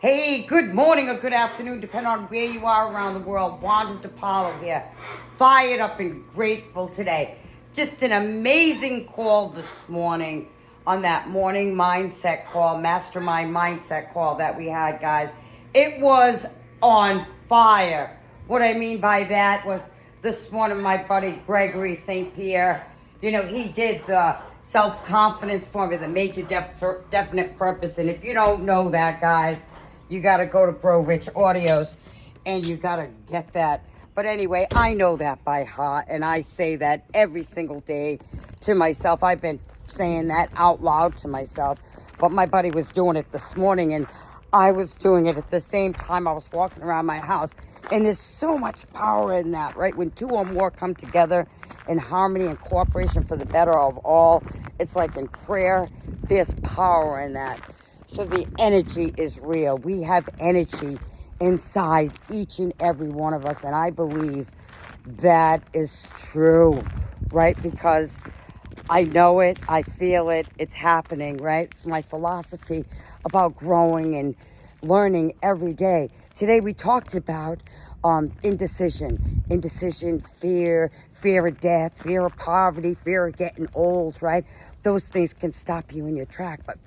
Hey, good morning or good afternoon, depending on where you are around the world. Wanda DePaulo here, fired up and grateful today. Just an amazing call this morning on that morning mindset call, mastermind mindset call that we had, guys. It was on fire. What I mean by that was this morning, my buddy Gregory St. Pierre, he did the self-confidence formula, the major definite purpose. And if you don't know that, guys, you got to go to Grow Rich Audios and you got to get that. But anyway, I know that by heart, and I say that every single day to myself. I've been saying that out loud to myself. But my buddy was doing it this morning, and I was doing it at the same time. I was walking around my house. And there's so much power in that, right? When two or more come together in harmony and cooperation for the better of all, it's like in prayer, there's power in that. So the energy is real. We have energy inside each and every one of us. And I believe that is true, right? Because I know it, I feel it, it's happening, right? It's my philosophy about growing and learning every day. Today we talked about indecision, fear of death, fear of poverty, fear of getting old, right? Those things can stop you in your track, but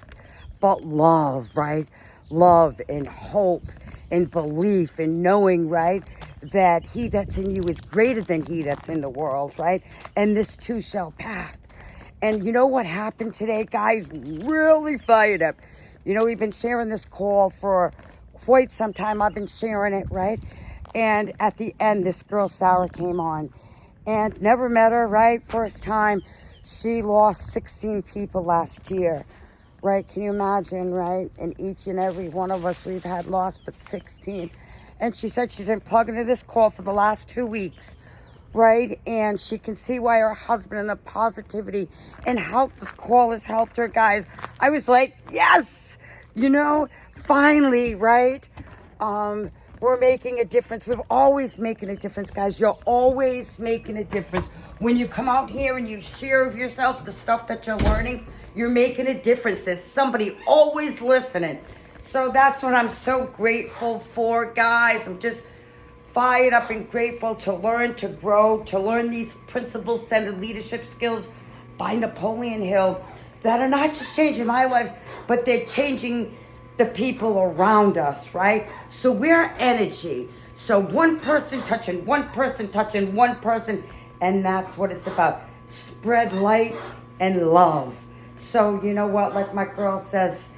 love, right? Love and hope and belief and knowing, right, that he that's in you is greater than he that's in the world, right? And this too shall pass. And you know what happened today, guys? Really fired up. We've been sharing this call for quite some time. I've been sharing it, right? And at the end, this girl, Sara, came on. And never met her, right? First time. She lost 16 people last year, right? Can you imagine, right? And each and every one of us, we've had lost but 16. And she said she's been plugging into this call for the last 2 weeks, right? And she can see why her husband and the positivity and how this call has helped her, guys. I was like, yes, finally, right? We're making a difference. We're always making a difference, guys. You're always making a difference. When you come out here and you share of yourself, the stuff that you're learning, you're making a difference. There's somebody always listening. So that's what I'm so grateful for, guys. I'm just fired up and grateful to learn, to grow, to learn these principle-centered leadership skills by Napoleon Hill that are not just changing my life, but they're changing the people around us, right? So we're energy. So one person touching one person, and that's what it's about. Spread light and love. So you know what, like my girl says,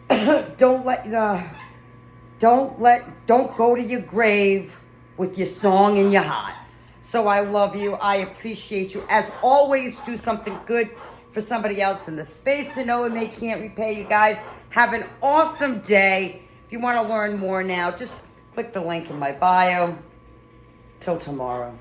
don't go to your grave with your song in your heart. So I love you. I appreciate you. As always, do something good for somebody else in the space to know and they can't repay you, guys. Have an awesome day. If you want to learn more now, just click the link in my bio. Till tomorrow.